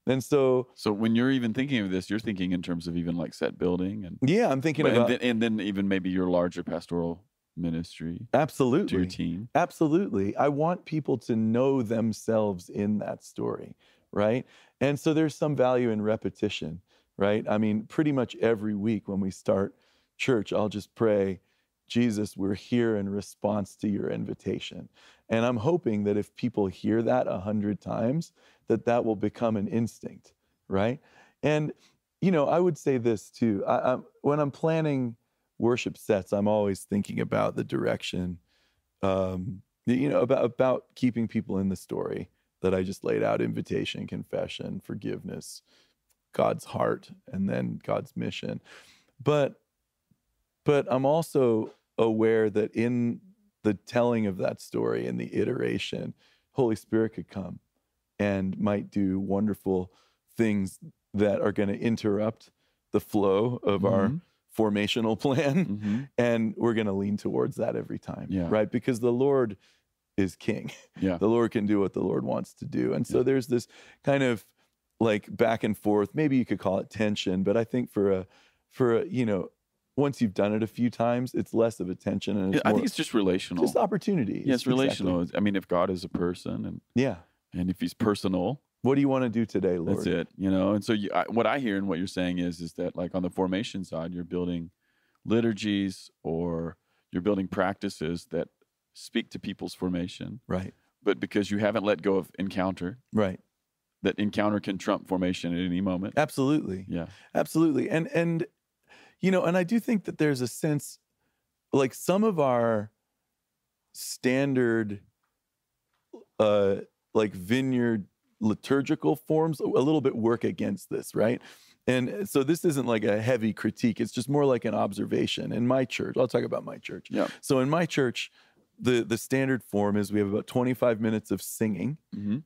And so when you're even thinking of this, you're thinking in terms of even like set building and I'm thinking about, and then even maybe your larger pastoral ministry. Absolutely. To your team. Absolutely. I want people to know themselves in that story, right? And so there's some value in repetition, right? I mean, pretty much every week when we start church, I'll just pray, Jesus, we're here in response to your invitation. And I'm hoping that if people hear that 100 times, that will become an instinct, right? And, I would say this too. When I'm planning worship sets, I'm always thinking about the direction, about keeping people in the story that I just laid out: invitation, confession, forgiveness, God's heart, and then God's mission. But I'm also aware that in the telling of that story and the iteration, Holy Spirit could come and might do wonderful things that are going to interrupt the flow of our formational plan. And we're going to lean towards that every time, right? Because the Lord is king. The Lord can do what the Lord wants to do. And so there's this kind of like back and forth, maybe you could call it tension, but I think for a once you've done it a few times, it's less of a tension, and I think it's just relational. Just opportunity. Yeah, it's relational. Exactly. I mean, if God is a person and if he's personal, what do you want to do today, Lord? That's it, And so what I hear and what you're saying is that like on the formation side, you're building liturgies or you're building practices that speak to people's formation. Right. But because you haven't let go of encounter. Right. That encounter can trump formation at any moment. Absolutely. Yeah. Absolutely. And and I do think that there's a sense, like some of our standard like vineyard liturgical forms a little bit work against this, right? And so this isn't like a heavy critique. It's just more like an observation. In my church, I'll talk about my church. Yeah. So in my church, the standard form is we have about 25 minutes of singing,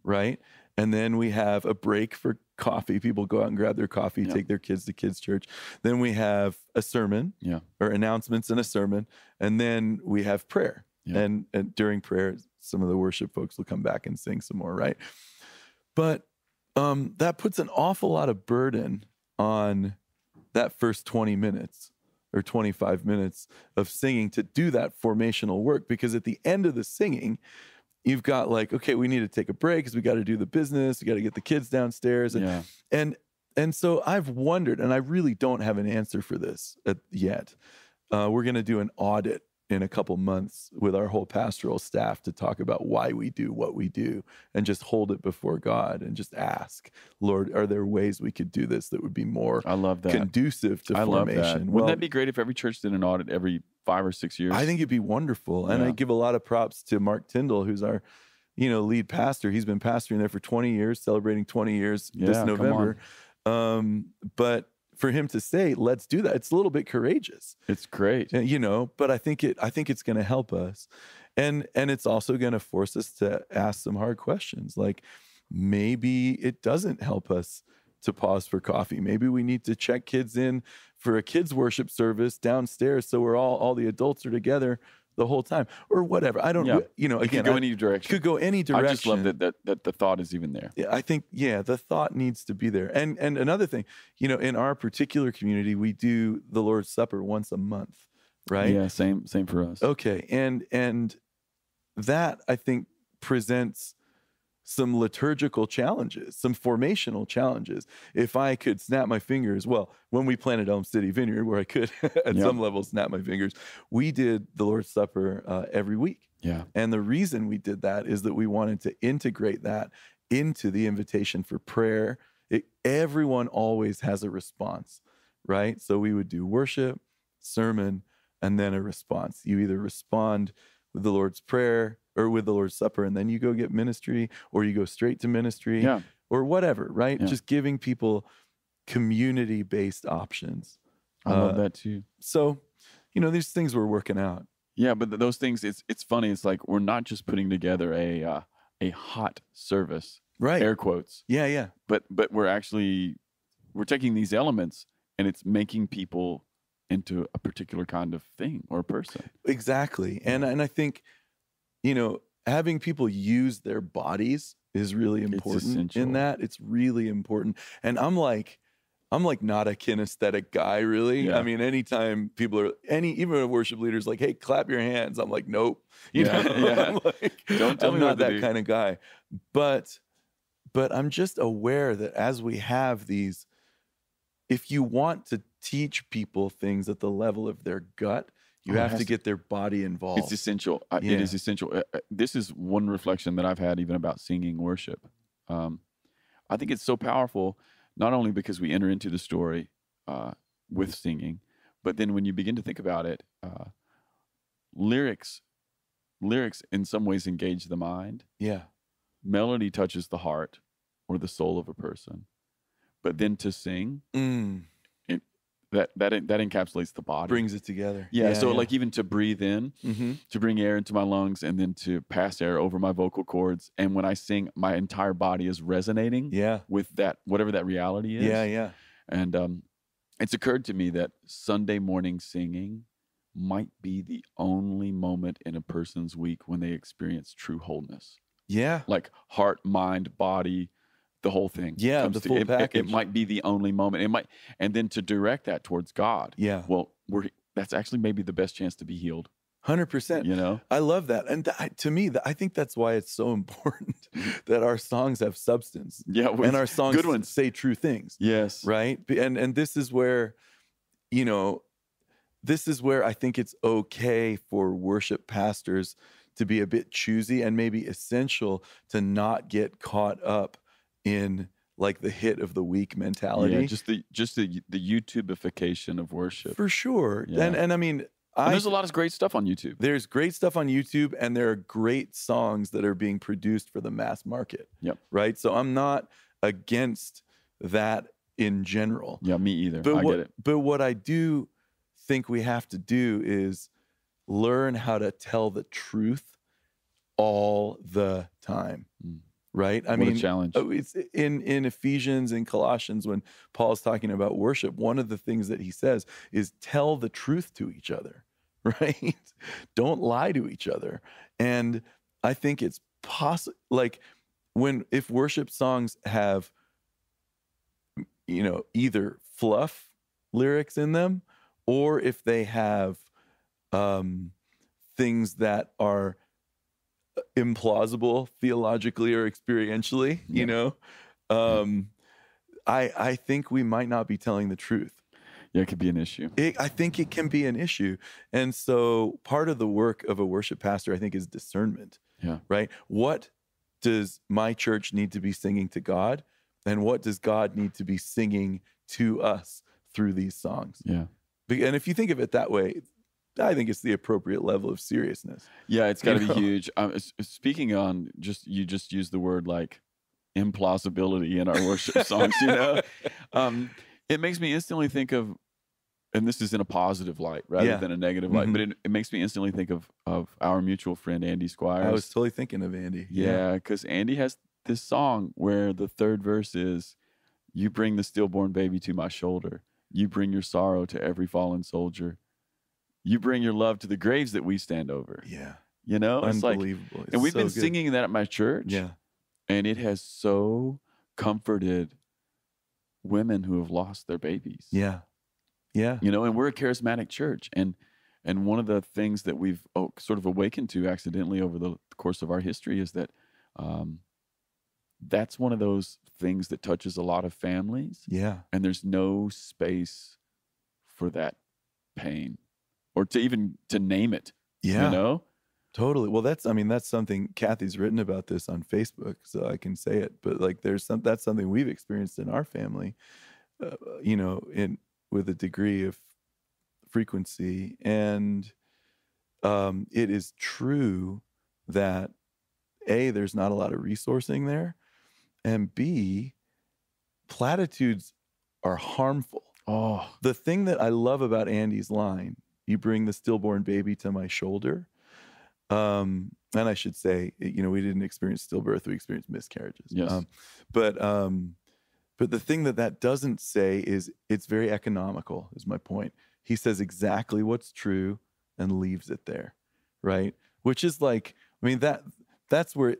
right? And then we have a break for coffee. People go out and grab their coffee, take their kids to kids' church. Then we have a sermon, or announcements and a sermon. And then we have prayer. And during prayer, some of the worship folks will come back and sing some more, right? But that puts an awful lot of burden on that first 20 minutes or 25 minutes of singing to do that formational work. Because at the end of the singing, you've got like, okay, we need to take a break because we got to do the business. We got to get the kids downstairs. And so I've wondered, and I really don't have an answer for this yet. We're going to do an audit in a couple months with our whole pastoral staff to talk about why we do what we do and just hold it before God and just ask, Lord, are there ways we could do this that would be more conducive to formation? Love that. Wouldn't that be great if every church did an audit every 5 or 6 years? I think it'd be wonderful. And I give a lot of props to Mark Tyndall, who's our, lead pastor. He's been pastoring there for 20 years, celebrating 20 years this November. But for him to say, let's do that, it's a little bit courageous. It's great. But I think it's going to help us. And it's also going to force us to ask some hard questions. Like maybe it doesn't help us to pause for coffee. Maybe we need to check kids in for a kids worship service downstairs so we're all the adults are together the whole time, or whatever. I don't, again, it could go any direction. Could go any direction. I just love that the thought is even there. Yeah, I think, the thought needs to be there. And another thing, in our particular community, we do the Lord's Supper once a month, right? Yeah, same for us. Okay, and that I think presents some liturgical challenges, some formational challenges. If I could snap my fingers, well, when we planted Elm City Vineyard, where I could at some level snap my fingers, we did the Lord's Supper every week. Yeah. And the reason we did that is that we wanted to integrate that into the invitation for prayer. Everyone always has a response, right? So we would do worship, sermon, and then a response. You either respond with the Lord's Prayer or with the Lord's Supper, and then you go get ministry, or you go straight to ministry, or whatever, right? Just giving people community-based options. I love that too. So, these things we're working out. Yeah, but those things, it's funny. It's like we're not just putting together a hot service, right? Air quotes. Yeah. But we're taking these elements and it's making people into a particular kind of thing or person. Exactly. And I think, having people use their bodies is really important in that. It's really important. And I'm like not a kinesthetic guy, really. Yeah. I mean, anytime people are even a worship leader's like, hey, clap your hands. I'm like, nope. I'm like, Don't tell me I'm not what to that do. kind of guy. But I'm just aware that as we have these, if you want to teach people things at the level of their gut, you have to get their body involved. It's essential. It is essential. This is one reflection that I've had even about singing worship. I think it's so powerful, not only because we enter into the story with singing, but then when you begin to think about it, lyrics in some ways engage the mind. Yeah. Melody touches the heart or the soul of a person. But then to sing, that encapsulates the body, brings it together. So like even to breathe in, to bring air into my lungs, and then to pass air over my vocal cords, and when I sing, my entire body is resonating with that, whatever that reality is. And it's occurred to me that Sunday morning singing might be the only moment in a person's week when they experience true wholeness. Like heart, mind, body, the whole thing. The full package. It might be the only moment. And then to direct that towards God. Well, that's actually maybe the best chance to be healed. 100%. I love that. And to me, I think that's why it's so important that our songs have substance. And our songs good ones say true things. Right. And this is where, I think it's okay for worship pastors to be a bit choosy and maybe essential to not get caught up in like the hit of the week mentality. Just the YouTubeification of worship. For sure. And I mean, there's a lot of great stuff on YouTube. There's great stuff on YouTube, and there are great songs that are being produced for the mass market. Right. So I'm not against that in general. Me either. But I get it. But what I do think we have to do is learn how to tell the truth all the time. Right? I mean, a challenge. It's in Ephesians and Colossians, when Paul's talking about worship, one of the things that he says is tell the truth to each other, right? Don't lie to each other. And I think it's possible, like if worship songs have, either fluff lyrics in them, or if they have things that are implausible theologically or experientially, I think we might not be telling the truth. It could be an issue. I think it can be an issue. And so part of the work of a worship pastor, I think, is discernment. Right? What does my church need to be singing to God? And what does God need to be singing to us through these songs? And if you think of it that way, I think it's the appropriate level of seriousness. It's got to be huge. Speaking on you just used the word like implausibility in our worship songs, it makes me instantly think of, and this is in a positive light rather than a negative light, but it makes me instantly think of our mutual friend, Andy Squires. I was totally thinking of Andy. Because Andy has this song where the third verse is, you bring the stillborn baby to my shoulder. You bring your sorrow to every fallen soldier. You bring your love to the graves that we stand over. It's unbelievable. And we've been singing that at my church. And it has so comforted women who have lost their babies. And we're a charismatic church. And one of the things that we've sort of awakened to accidentally over the course of our history is that that's one of those things that touches a lot of families. And there's no space for that pain. Or to name it, Totally. Well, that's something Kathy's written about this on Facebook, so I can say it. But like, that's something we've experienced in our family, with a degree of frequency. And it is true that A, there's not a lot of resourcing there, and B, platitudes are harmful. The thing that I love about Andy's line, you bring the stillborn baby to my shoulder. And I should say, we didn't experience stillbirth, we experienced miscarriages. But the thing that doesn't say is it's very economical, is my point. he says exactly what's true and leaves it there, right? Which is like, I mean, that's where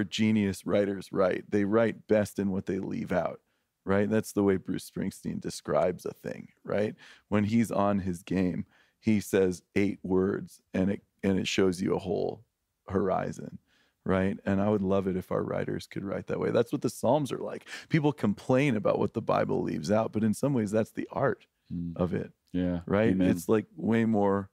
genius writers write. They write best in what they leave out, right? That's the way Bruce Springsteen describes a thing, right? When he's on his game, he says 8 words and it shows you a whole horizon, right? And I would love it if our writers could write that way. That's what the Psalms are like. People complain about what the Bible leaves out, but in some ways that's the art of it. Yeah. Right? Amen. It's like way more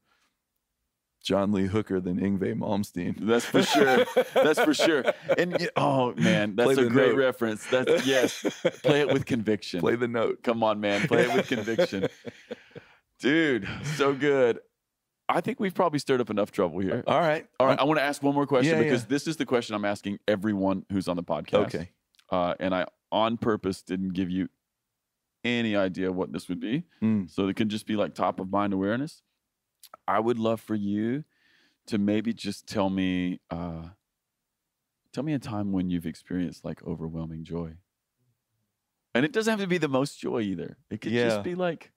John Lee Hooker than Yngwie Malmsteen. That's for sure. That's for sure. And oh man, that's a great reference. That's yes. Play it with conviction. Play the note. Come on, man. Play it with conviction. Dude, so good. I think we've probably stirred up enough trouble here. All right. I want to ask one more question because this is the question I'm asking everyone who's on the podcast. Okay. And I on purpose didn't give you any idea what this would be. So it can just be like top of mind awareness. I would love for you to maybe just tell me a time when you've experienced like overwhelming joy. And it doesn't have to be the most joy either. It could just be like,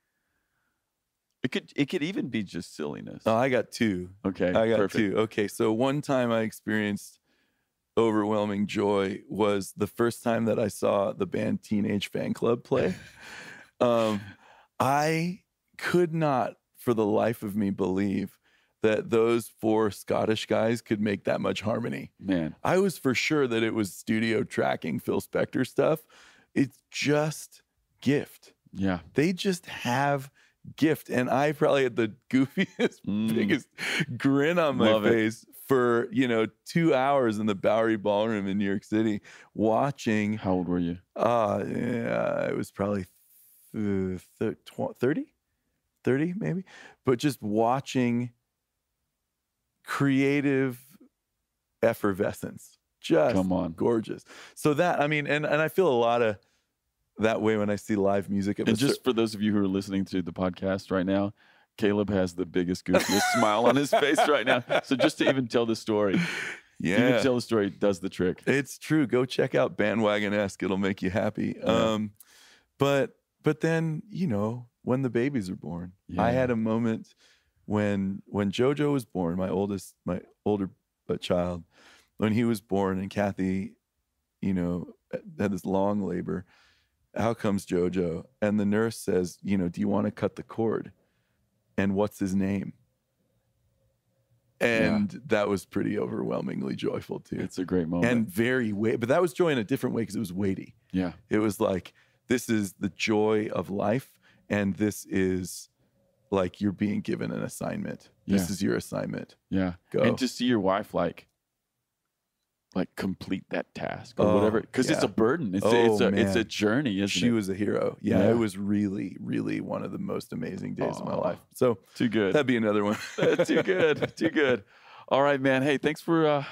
it could even be just silliness. Oh, I got 2. Okay. I got perfect. 2. Okay. So one time I experienced overwhelming joy was the first time that I saw the band Teenage Fan Club play. I could not for the life of me believe that those 4 Scottish guys could make that much harmony. Man. I was for sure that it was studio tracking Phil Spector stuff. It's just gift. Yeah. They just have gift. And I probably had the goofiest, biggest grin on my face for, 2 hours in the Bowery Ballroom in New York City watching. How old were you? It was probably 30 maybe, but just watching creative effervescence, just Come on. gorgeous. So that, I mean, and I feel a lot of that way when I see live music. And just for those of you who are listening to the podcast right now, Caleb has the biggest, goofiest smile on his face right now. So just to even tell the story, even tell the story does the trick. It's true. Go check out Bandwagon-esque. It'll make you happy. Yeah. But then, when the babies are born, I had a moment when Jojo was born, my older child, when he was born and Kathy, had this long labor. Out comes Jojo and the nurse says, do you want to cut the cord? And what's his name? And that was pretty overwhelmingly joyful too. It's a great moment. And very but that was joy in a different way because it was weighty. Yeah. It was like, this is the joy of life. And this is like you're being given an assignment. This is your assignment. Yeah. Go. And to see your wife like complete that task or whatever. Because it's a burden. It's a journey, isn't it? She was a hero. Yeah. It was really, really one of the most amazing days of my life. So too good. That'd be another one. Too good. Too good. All right, man. Hey, thanks for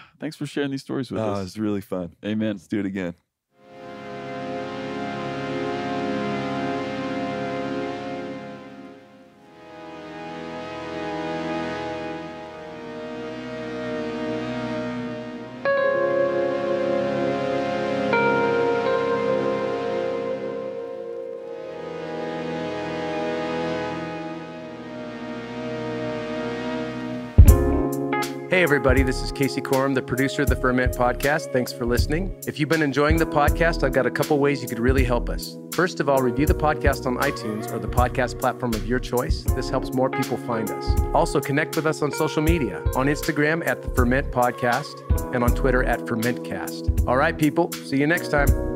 sharing these stories with us. It was really fun. Amen. Let's do it again. Hey everybody, this is Casey Corum, the producer of the Ferment podcast. Thanks for listening. If you've been enjoying the podcast, I've got a couple ways you could really help us. First of all, review the podcast on iTunes or the podcast platform of your choice. This helps more people find us. Also, connect with us on social media, on Instagram at the Ferment Podcast and on Twitter at FermentCast. All right, people, see you next time.